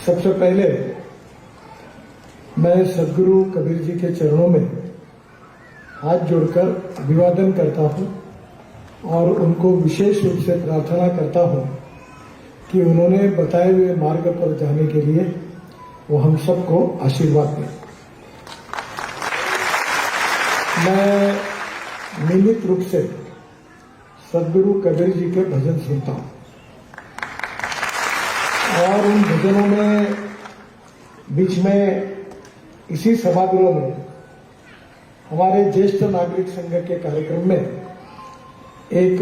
सबसे पहले मैं सदगुरु कबीर जी के चरणों में हाथ जोड़कर अभिवादन करता हूं और उनको विशेष रूप से प्रार्थना करता हूं कि उन्होंने बताए हुए मार्ग पर जाने के लिए वो हम सबको आशीर्वाद दें। मैं नियमित रूप से सदगुरु कबीर जी के भजन सुनता हूं और उन भजनों में बीच में इसी सभागृह में हमारे ज्येष्ठ नागरिक संघ के कार्यक्रम में एक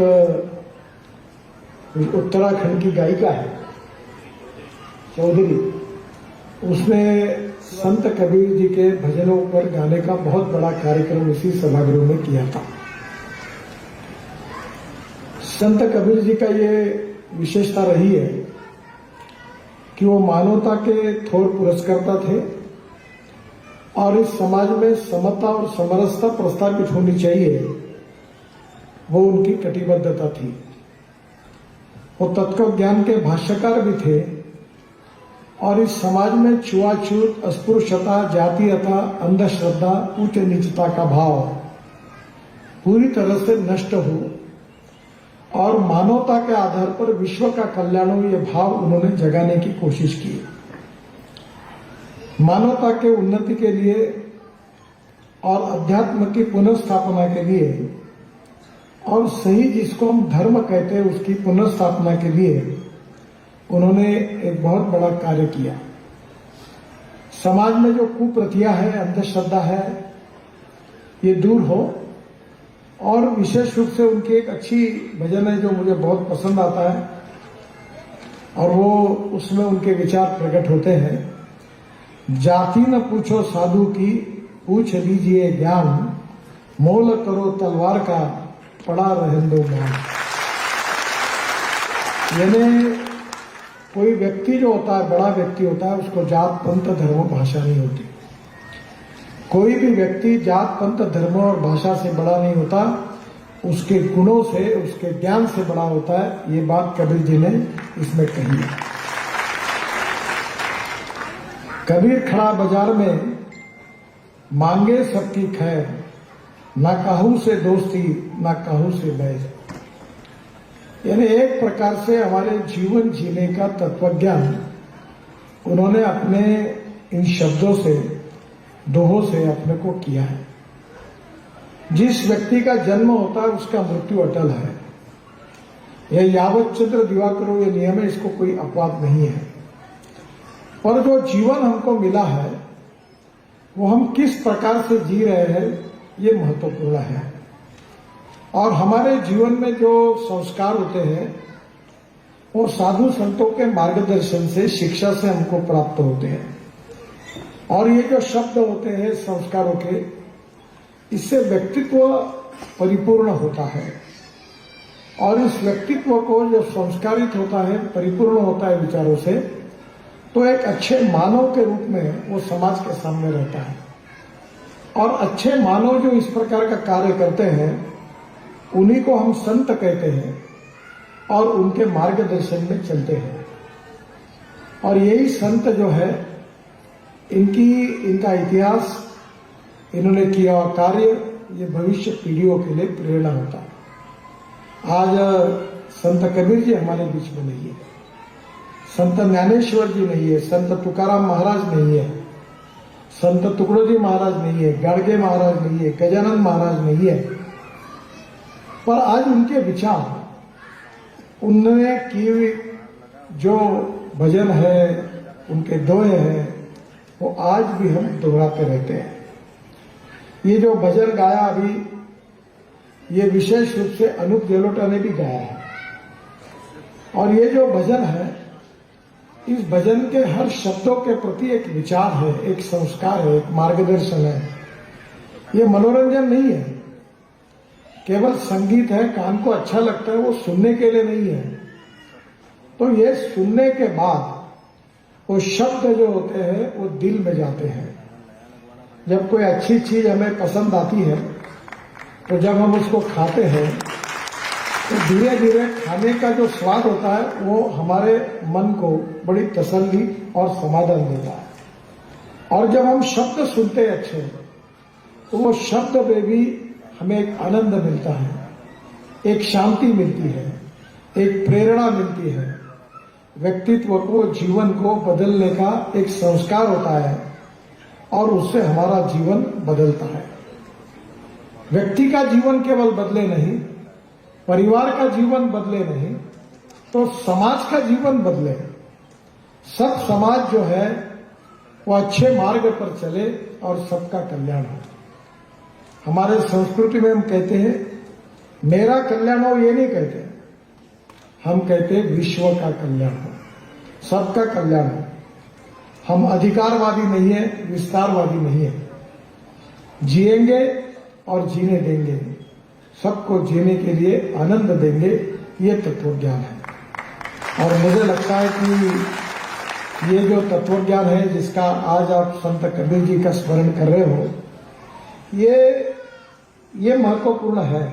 उत्तराखंड की गायिका है चौधरी, उसने संत कबीर जी के भजनों पर गाने का बहुत बड़ा कार्यक्रम इसी सभागृह में किया था। संत कबीर जी का ये विशेषता रही है कि वो मानवता के थोर पुरस्कर्ता थे और इस समाज में समता और समरसता प्रस्थापित होनी चाहिए, वो उनकी कटिबद्धता थी। वो तत्व ज्ञान के भाष्यकार भी थे और इस समाज में छुआछूत, अस्पृश्यता, जातीयता, अंधश्रद्धा, उच्च नीचता का भाव पूरी तरह से नष्ट हो और मानवता के आधार पर विश्व का कल्याण हो, ये भाव उन्होंने जगाने की कोशिश की। मानवता के उन्नति के लिए और अध्यात्म की पुनर्स्थापना के लिए और सही जिसको हम धर्म कहते हैं उसकी पुनर्स्थापना के लिए उन्होंने एक बहुत बड़ा कार्य किया। समाज में जो कुप्रथियां है, अंधश्रद्धा है, ये दूर हो। और विशेष रूप से उनकी एक अच्छी भजन है जो मुझे बहुत पसंद आता है और वो उसमें उनके विचार प्रकट होते हैं। जाति न पूछो साधु की, पूछ लीजिए ज्ञान, मोल करो तलवार का, पड़ा रहने दो मान। यानी कोई व्यक्ति जो होता है, बड़ा व्यक्ति होता है, उसको जात पंथ धर्म भाषा नहीं होती। कोई भी व्यक्ति जात पंथ धर्म और भाषा से बड़ा नहीं होता, उसके गुणों से, उसके ज्ञान से बड़ा होता है। ये बात कबीर जी ने इसमें कही है। कबीर खड़ा बाजार में, मांगे सबकी खैर, ना काहू से दोस्ती, ना काहू से बैर। यानी एक प्रकार से हमारे जीवन जीने का तत्वज्ञान उन्होंने अपने इन शब्दों से, दोहों से अपने को किया है। जिस व्यक्ति का जन्म होता है उसका मृत्यु अटल है। यह यावत चंद्र दिवाकरो ये नियम है, इसको कोई अपवाद नहीं है। पर जो जीवन हमको मिला है वो हम किस प्रकार से जी रहे हैं, ये महत्वपूर्ण है। और हमारे जीवन में जो संस्कार होते हैं वो साधु संतों के मार्गदर्शन से, शिक्षा से हमको प्राप्त होते हैं। और ये जो शब्द होते हैं संस्कारों के, इससे व्यक्तित्व परिपूर्ण होता है। और इस व्यक्तित्व को जो संस्कारित होता है, परिपूर्ण होता है विचारों से, तो एक अच्छे मानव के रूप में वो समाज के सामने रहता है। और अच्छे मानव जो इस प्रकार का कार्य करते हैं उन्हीं को हम संत कहते हैं और उनके मार्गदर्शन में चलते हैं। और यही संत जो है, इनका इतिहास, इन्होंने किया हुआ कार्य, ये भविष्य पीढ़ियों के लिए प्रेरणा होता है। आज संत कबीर जी हमारे बीच में नहीं है, संत ज्ञानेश्वर जी नहीं है, संत तुकाराम महाराज नहीं है, संत टुकड़ोजी महाराज नहीं है, गाड़गे महाराज नहीं है, गजानंद महाराज नहीं है। पर आज उनके विचार, उन्होंने की जो भजन है, उनके दोहे हैं, वो आज भी हम दोहराते रहते हैं। ये जो भजन गाया अभी, ये विशेष रूप से अनूप जलोटा ने भी गाया है। और ये जो भजन है, इस भजन के हर शब्दों के प्रति एक विचार है, एक संस्कार है, एक मार्गदर्शन है। ये मनोरंजन नहीं है, केवल संगीत है, कान को अच्छा लगता है, वो सुनने के लिए नहीं है। तो ये सुनने के बाद वो शब्द जो होते हैं वो दिल में जाते हैं। जब कोई अच्छी चीज हमें पसंद आती है तो जब हम उसको खाते हैं तो धीरे धीरे खाने का जो स्वाद होता है वो हमारे मन को बड़ी तसल्ली और समाधान देता है। और जब हम शब्द सुनते हैं अच्छे, तो वो शब्द में भी हमें एक आनंद मिलता है, एक शांति मिलती है, एक प्रेरणा मिलती है, व्यक्तित्व को, जीवन को बदलने का एक संस्कार होता है और उससे हमारा जीवन बदलता है। व्यक्ति का जीवन केवल बदले नहीं, परिवार का जीवन बदले नहीं, तो समाज का जीवन बदले। सब समाज जो है वो अच्छे मार्ग पर चले और सबका कल्याण हो। हमारे संस्कृति में हम कहते हैं मेरा कल्याण हो, ये नहीं कहते, हम कहते हैं विश्व का कल्याण हो, सबका कल्याण हो। हम अधिकारवादी नहीं है, विस्तारवादी नहीं है। जिएंगे और जीने देंगे, सबको जीने के लिए आनंद देंगे, ये तत्वज्ञान है। और मुझे लगता है कि ये जो तत्वज्ञान है जिसका आज आप संत कबीर जी का स्मरण कर रहे हो, ये महत्वपूर्ण है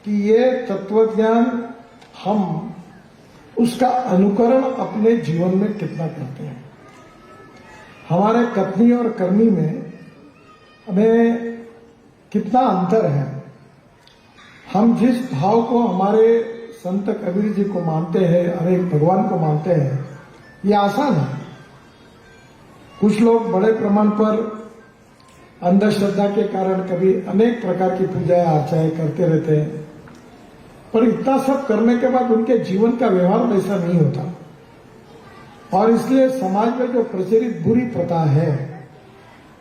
कि ये तत्वज्ञान हम उसका अनुकरण अपने जीवन में कितना करते हैं। हमारे कथनी और करनी में हमें कितना अंतर है। हम जिस भाव को हमारे संत कबीर जी को मानते हैं, हरेक भगवान को मानते हैं, ये आसान है। कुछ लोग बड़े प्रमाण पर अंधश्रद्धा के कारण कभी अनेक प्रकार की पूजाएं अर्चाएं करते रहते हैं, पर इतना सब करने के बाद उनके जीवन का व्यवहार वैसा नहीं होता। और इसलिए समाज में जो प्रचलित बुरी प्रथा है,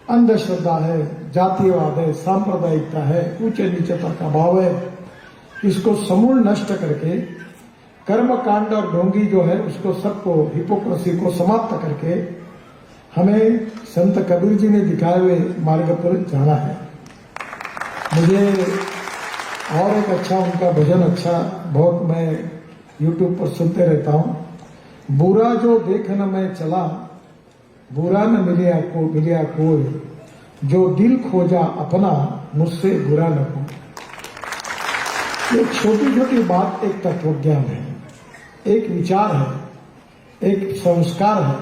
अंधश्रद्धा है, जातिवाद है, सांप्रदायिकता है, ऊंचे नीचता का भाव है, इसको समूल नष्ट करके कर्म कांड और ढोंगी जो है उसको सबको, हिपोक्रेसी को समाप्त करके हमें संत कबीर जी ने दिखाए हुए मार्ग पर जाना है। मुझे और एक अच्छा उनका भजन अच्छा बहुत मैं YouTube पर सुनते रहता हूं। बुरा जो देख न मैं चला, बुरा न मिलिया कोई, जो दिल खोजा अपना, मुझसे बुरा न हो। ये छोटी छोटी बात एक तत्वज्ञान है, एक विचार है, एक संस्कार है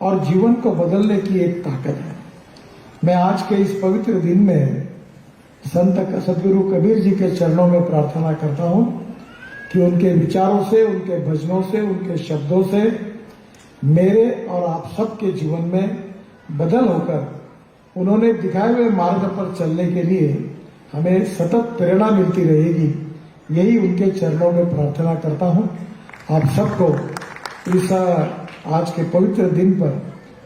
और जीवन को बदलने की एक ताकत है। मैं आज के इस पवित्र दिन में संत सदगुरु कबीर जी के चरणों में प्रार्थना करता हूं कि उनके विचारों से, उनके भजनों से, उनके शब्दों से मेरे और आप सबके जीवन में बदल होकर उन्होंने दिखाए हुए मार्ग पर चलने के लिए हमें सतत प्रेरणा मिलती रहेगी। यही उनके चरणों में प्रार्थना करता हूं। आप सबको इस आज के पवित्र दिन पर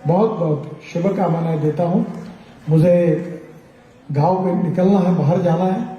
बहुत बहुत शुभकामनाएं देता हूं। मुझे गांव में निकलना है, बाहर जाना है,